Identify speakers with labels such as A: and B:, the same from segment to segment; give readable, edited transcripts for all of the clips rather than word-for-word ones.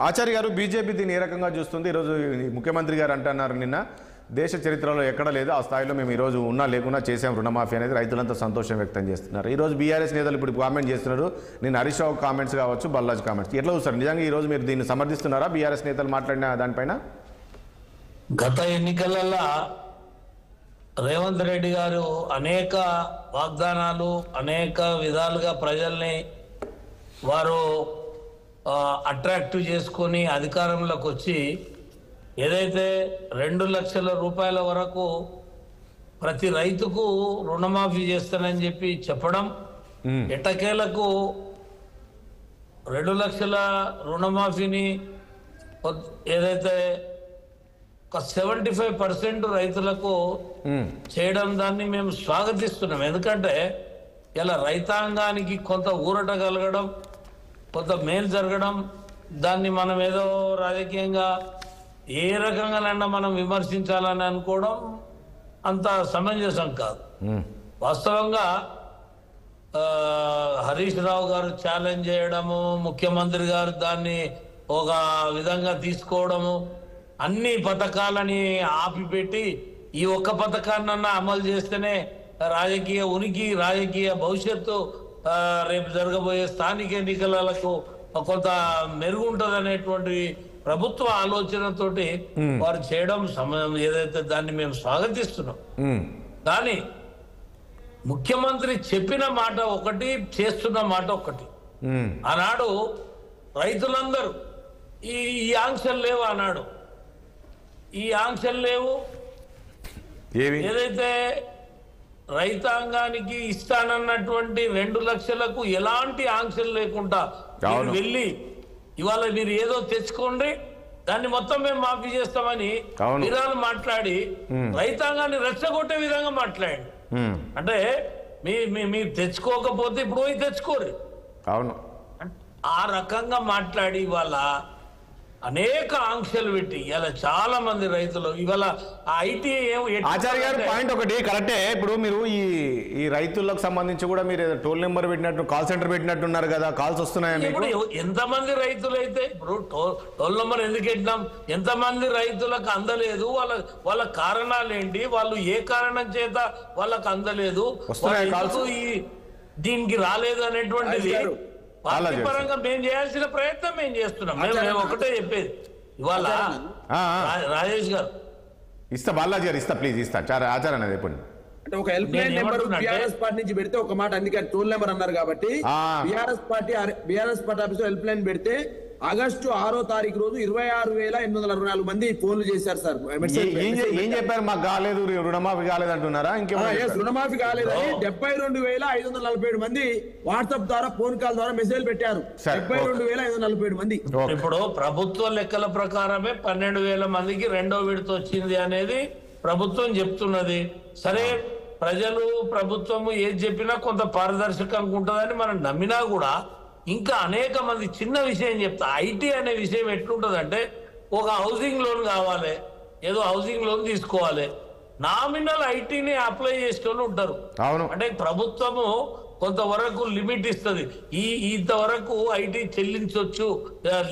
A: ఆచార్య గారు బీజేపీ దీన్ని ఏ రకంగా చూస్తుంది? ఈరోజు ముఖ్యమంత్రి గారు అంటున్నారు, నిన్న దేశ చరిత్రలో ఎక్కడ లేదు ఆ స్థాయిలో మేము ఈరోజు ఉన్నా లేకున్నా చేసాం రుణమాఫీ అనేది, రైతులంతా సంతోషం వ్యక్తం చేస్తున్నారు. ఈరోజు బీఆర్ఎస్ నేతలు ఇప్పుడు కామెంట్ చేస్తున్నారు, నేను హరీష్ రావు కామెంట్స్ కావచ్చు, బల్లాజ్ కామెంట్స్ ఎట్లా చూస్తారు? నిజంగా ఈరోజు మీరు దీన్ని సమర్థిస్తున్నారా? బీఆర్ఎస్ నేతలు మాట్లాడిన దానిపైన
B: గత ఎన్నికలలో రేవంత్ రెడ్డి గారు అనేక వాగ్దానాలు అనేక విధాలుగా ప్రజల్ని వారు అట్రాక్టివ్ చేసుకొని అధికారంలోకి వచ్చి ఏదైతే 2 లక్షల రూపాయల వరకు ప్రతి రైతుకు రుణమాఫీ చేస్తానని చెప్పి చెప్పడం, ఎట్టకేలకు 2 లక్షల రుణమాఫీని ఏదైతే ఒక 75% రైతులకు చేయడం దాన్ని మేము స్వాగతిస్తున్నాం. ఎందుకంటే ఇలా రైతాంగానికి కొంత ఊరట కలగడం, కొంత మేలు జరగడం, దాన్ని మనం ఏదో రాజకీయంగా ఏ రకంగానైనా మనం విమర్శించాలని అనుకోవడం అంత సమంజసం కాదు. వాస్తవంగా హరీష్ రావు గారు ఛాలెంజ్ చేయడము, ముఖ్యమంత్రి గారు దాన్ని ఒక విధంగా తీసుకోవడము, అన్ని పథకాలని ఆపిపెట్టి ఈ ఒక్క పథకాన్నన్నా అమలు చేస్తేనే రాజకీయ ఉనికి, రాజకీయ భవిష్యత్తు రేపు జరగబోయే స్థానిక ఎన్నికలకు కొంత మెరుగుంటుంది అనేటువంటి ప్రభుత్వ ఆలోచనతోటి వారు చేయడం సమయం ఏదైతే దాన్ని మేము స్వాగతిస్తున్నాం. కానీ ముఖ్యమంత్రి చెప్పిన మాట ఒకటి, చేస్తున్న మాట ఒకటి. ఆనాడు రైతులందరూ ఈ ఆంక్షలు లేవు అన్నాడు, ఈ ఆంక్షలు లేవు, ఏదైతే రైతాంగానికి ఇస్తానన్నటువంటి 2 లక్షలకు ఎలాంటి ఆంక్షలు లేకుండా వెళ్ళి ఇవాళ మీరు ఏదో తెచ్చుకోండి దాన్ని మొత్తం మేము మాఫీ చేస్తామని విధాలు మాట్లాడి రైతాంగాన్ని రెచ్చగొట్టే విధంగా మాట్లాడండి. అంటే మీరు తెచ్చుకోకపోతే ఇప్పుడు పోయి తెచ్చుకోరు, ఆ రకంగా మాట్లాడి ఇవాళ అనేక ఆంక్షలు పెట్టి ఇలా చాలా మంది రైతులు ఇవాళ ఐటీ.
A: ఆచార్య గారు పాయింట్ ఒకటి కరెక్టే. ఇప్పుడు మీరు ఈ రైతులకు సంబంధించి కూడా మీరు టోల్ నెంబర్ పెట్టినట్టు, కాల్ సెంటర్ పెట్టినట్టున్నారు కదా, కాల్స్ వస్తున్నాయని.
B: ఇప్పుడు ఎంతమంది రైతులు అయితే ఇప్పుడు టోల్ నెంబర్ ఎందుకు పెట్టినాం, ఎంతమంది రైతులకు అందలేదు, వాళ్ళ కారణాలు ఏంటి, వాళ్ళు ఏ కారణం చేత వాళ్ళకు అందలేదు, దీనికి రాలేదు అనేటువంటిది పార్టీ పరంగా మేము చేయాల్సిన ప్రయత్నం మేము చేస్తున్నాం. మేము ఒకటే చెప్పేది, ఇవాళ రాజేష్ గారు
C: ఇస్తా, బాలాజీ గారు ఇస్తా, ప్లీజ్ ఇస్తా. ఆచార్య అనేది చెప్పండి.
D: అంటే ఒక help line number BRS party నుంచి పెడితే ఒక మాట, అందుకని టోల్ నెంబర్ అన్నారు కాబట్టి BRS party office help line పెడితే ఆగస్టు 6వ తారీఖు రోజు 26,864 మంది ఫోన్లు చేశారు సార్.
A: ఏం చెప్పారు? మాకు కాలేదు, రుణమాఫీ కాలేదు అంటున్నారా?
D: రుణమాఫీ కాలేదని 72,547 మంది వాట్సాప్ ద్వారా, ఫోన్ కాల్ ద్వారా మెసేజ్ పెట్టారు. 72,547 మంది.
B: ఇప్పుడు ప్రభుత్వ లెక్కల ప్రకారమే 12,000 మందికి 2వ విడత వచ్చింది అనేది ప్రభుత్వం చెప్తున్నది. సరే, ప్రజలు ప్రభుత్వము ఏది చెప్పినా కొంత పారదర్శకంగా ఉంటుందని మనం నమ్మినా కూడా ఇంకా అనేక మంది చిన్న విషయం చెప్తా. ఐటీ అనే విషయం ఎట్లుంటుందంటే, ఒక హౌసింగ్ లోన్ కావాలి, ఏదో హౌసింగ్ లోన్ తీసుకోవాలి, నామినల్ ఐటీని అప్లై చేసేటోళ్ళు ఉంటారు. అంటే ప్రభుత్వము కొంతవరకు లిమిట్ ఇస్తుంది, ఇంతవరకు ఐటీ చెల్లించవచ్చు,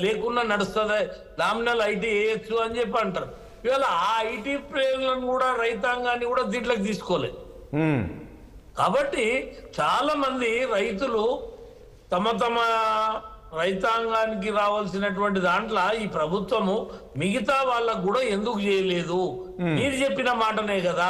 B: లేకుండా నడుస్తుంది, నామినల్ ఐటీ వేయచ్చు అని చెప్పి అంటారు. ఇవాళ ఆ ఐటీ ప్రయోజనం కూడా రైతాంగాన్ని కూడా దీంట్లోకి తీసుకోలేదు. కాబట్టి చాలా మంది రైతులు తమ రైతాంగానికి రావాల్సినటువంటి దాంట్లో ఈ ప్రభుత్వము మిగతా వాళ్ళకు కూడా ఎందుకు చేయలేదు? మీరు చెప్పిన మాటనే కదా,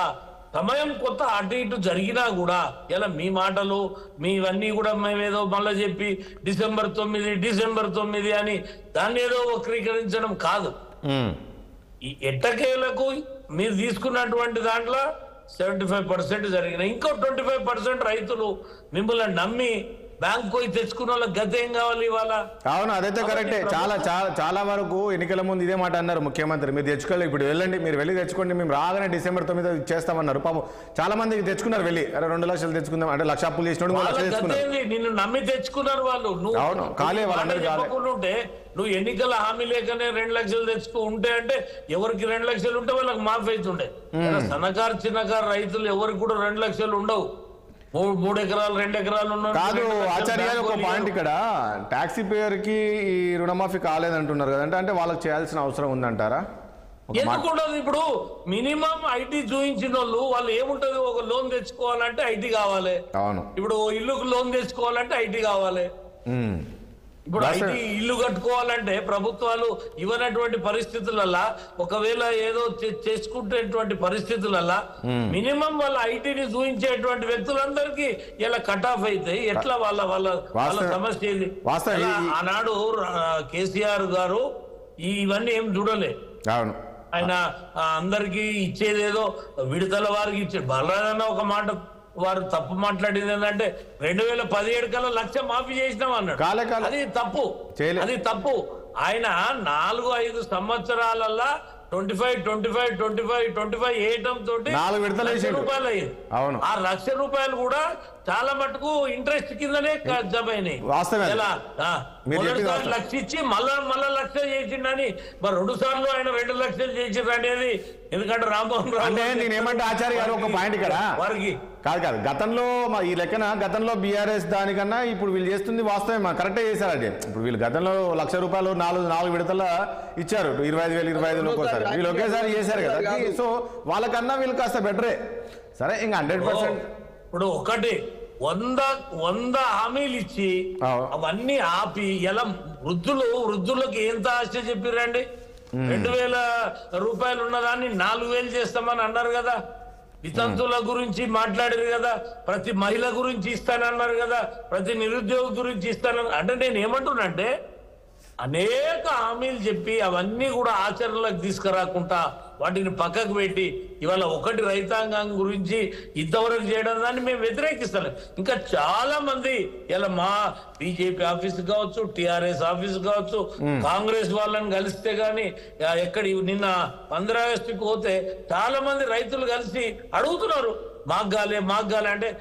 B: సమయం కొత్త అటు ఇటు జరిగినా కూడా ఇలా మీ మాటలు మీవన్నీ కూడా మేమేదో మళ్ళీ చెప్పి డిసెంబర్ 9 అని దాన్ని ఏదో వక్రీకరించడం కాదు. ఈ ఎట్టకేలకు మీరు తీసుకున్నటువంటి దాంట్లో 75% జరిగిన, ఇంకో 25% రైతులు మిమ్మల్ని నమ్మి బ్యాంక్ పోయి తెచ్చుకున్న వాళ్ళకి గత ఏం కావాలి ఇవాళ?
A: అవును, అదైతే కరెక్టే. చాలా వరకు ఎన్నికల ముందు ఇదే మాట అన్నారు ముఖ్యమంత్రి, మీరు తెచ్చుకోలేదు, ఇప్పుడు వెళ్ళండి, మీరు వెళ్ళి తెచ్చుకోండి, మేము రాగానే డిసెంబర్ 9 ఇచ్చేస్తామన్నారు. పాపం చాలా మంది తెచ్చుకున్నారు, వెళ్ళి 2 లక్షలు తెచ్చుకుందాం అంటే 1,00,000 అప్పులు చేసినోడు 1 లక్ష తెచ్చుకున్నారు.
B: నిన్ను నమ్మి తెచ్చుకున్నారు వాళ్ళు. నువ్వు ఎన్నికల హామీ లేకనే 2 లక్షలు తెచ్చుకో ఉంటే అంటే ఎవరికి 2 లక్షలు ఉంటే వాళ్ళకి మాఫీ అవుతుండే. సన్నకారు చిన్నకారు రైతులు ఎవరికి కూడా 2 లక్షలు ఉండవు. 3 ఎకరాలు 2 ఎకరాలు ఉన్న
A: కాదు ఆచార్య గారు, ఒక పాయింట్ ఇక్కడ టాక్సీ పేయర్ కి ఈ రుణమాఫీ కాలేదంటున్నారు కదంటే, అంటే వాళ్ళకి చేయాల్సిన అవసరం ఉందంటారా?
B: ఎందుకుండదు? ఇప్పుడు మినిమం ఐటీ చూపించిన వాళ్ళు ఏముంటది, ఒక లోన్ తెచ్చుకోవాలంటే ఐటీ కావాలి.
A: అవును.
B: ఇప్పుడు ఇల్లుకు లోన్ తెచ్చుకోవాలంటే ఐటీ కావాలి. ఇప్పుడు ఐటీ ఇల్లు కట్టుకోవాలంటే ప్రభుత్వాలు ఇవ్వనటువంటి పరిస్థితులల్లా, ఒకవేళ ఏదో చేసుకుంటేటువంటి పరిస్థితులల్లా మినిమం వాళ్ళ ఐటీని చూపించేటువంటి వ్యక్తులందరికీ ఇలా కట్ ఆఫ్ అయితే ఎట్లా వాళ్ళ సమస్య ఇది? ఆనాడు కేసీఆర్ గారు ఇవన్నీ ఏం చూడలే.
A: అవును.
B: ఆయన అందరికి ఇచ్చేదేదో విడతల వారికి ఇచ్చాడు. బలరాజన్న ఒక మాట వారు తప్పు మాట్లాడింది ఏంటంటే 2017 కల్లా 1,00,000 మాఫీ చేసినాం అన్నాడు. అది తప్పు, అది తప్పు. ఆయన 4-5 సంవత్సరాలల్లా 25 వేయటం తోటి
A: 4 విడతలు
B: రూపాయలు అయ్యింది.
A: అవును.
B: ఆ 1,00,000 రూపాయలు కూడా చాలా మటుకు ఇంట్రెస్ట్ కిందనే జమైనాయి. మొదటిసారి 1,00,000 ఇచ్చి మళ్ళా 1,00,000 చేసిండని, మరి 2 సార్లు ఆయన 2 లక్షలు చేసిండ్రు అనేది. ఎందుకంటే రామ్మోహన్ రావు
A: అంటే నేనేమంటే ఆచార్య గారు ఒక పాయింట్ ఇక్కడ
B: వారికి
A: కాదు గతంలో ఈ లెక్కన గతంలో బీఆర్ఎస్ దానికన్నా ఇప్పుడు వీళ్ళు చేస్తుంది వాస్తవం కరెక్టే చేశారు. అది ఇప్పుడు వీళ్ళు గతంలో 1,00,000 రూపాయలు 4 విడతల ఇచ్చారు, 25,000 ఒక్కోసారి. వీళ్ళు ఒకేసారి చేశారు కదా, సో వాళ్ళకన్నా వీళ్ళు కాస్త బెటరే. సరే ఇంకా 100%.
B: ఇప్పుడు ఒకటి 100 హామీలు ఇచ్చి అవన్నీ ఆపి ఎలా వృద్ధులకు ఎంత ఆశ చెప్పిరండి? 2,000 రూపాయలు ఉన్నదాన్ని 4,000 చేస్తామని అన్నారు కదా. వితంతుల గురించి మాట్లాడారు కదా, ప్రతి మహిళ గురించి ఇస్తానన్నారు కదా, ప్రతి నిరుద్యోగ గురించి ఇస్తానన్నారు. అంటే నేను ఏమంటున్నానంటే అనేక హామీలు చెప్పి అవన్నీ కూడా ఆచరణలోకి తీసుకురాకుండా వాటిని పక్కకు పెట్టి ఇవాళ ఒకటి రైతాంగం గురించి ఇంతవరకు చేయడం దాన్ని మేము వ్యతిరేకిస్తాం. ఇంకా చాలా మంది ఇలా మా బీజేపీ ఆఫీస్ కావచ్చు, టిఆర్ఎస్ ఆఫీస్ కావచ్చు, కాంగ్రెస్ వాళ్ళని కలిస్తే గాని ఎక్కడి నిన్న 15 ఆగస్టుకి పోతే చాలా మంది రైతులు కలిసి అడుగుతున్నారు మాగ్గాలే అంటే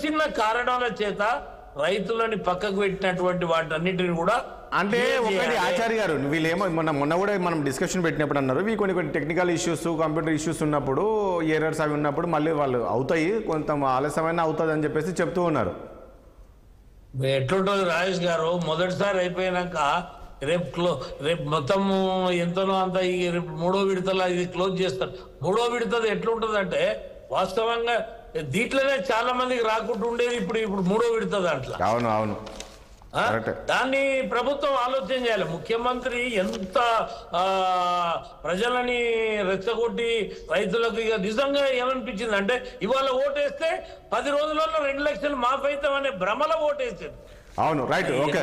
B: చిన్న కారణాల చేత రైతులని పక్కకు పెట్టినటువంటి వాటన్నిటిని కూడా.
A: అంటే ఒకటి ఆచార్య గారు, వీళ్ళేమో మొన్న కూడా మనం డిస్కషన్ పెట్టినప్పుడు అన్నారు కొన్ని టెక్నికల్ ఇష్యూస్, కంప్యూటర్ ఇష్యూస్ ఉన్నప్పుడు, ఎర్రర్స్ అవి ఉన్నప్పుడు మళ్ళీ వాళ్ళు అవుతాయి, కొంత ఆలస్యమైన అవుతుంది అని చెప్పేసి చెప్తూ ఉన్నారు.
B: ఎట్లుంటుంది రాజేష్ గారు, మొదటిసారి అయిపోయినాక రేపు మొత్తం ఎంతనో అంత రేపు 3వ విడతల ఇది క్లోజ్ చేస్తారు. 3వ విడతది ఎట్లుంటుంది అంటే వాస్తవంగా దీంట్లోనే చాలా మందికి రాకుండా ఉండేది, ఇప్పుడు 3వ విడత దాంట్లో.
A: అవును.
B: దాన్ని ప్రభుత్వం ఆలోచన చేయాలి. ముఖ్యమంత్రి ఎంత ప్రజలని రెచ్చగొట్టి రైతులకు ఇక నిజంగా ఏమనిపించింది అంటే ఇవాళ ఓటేస్తే 10 రోజులలో 2 లక్షలు మాఫీ అవుతామనే భ్రమలో ఓటేసారు.
A: అవును, రైట్, ఓకే.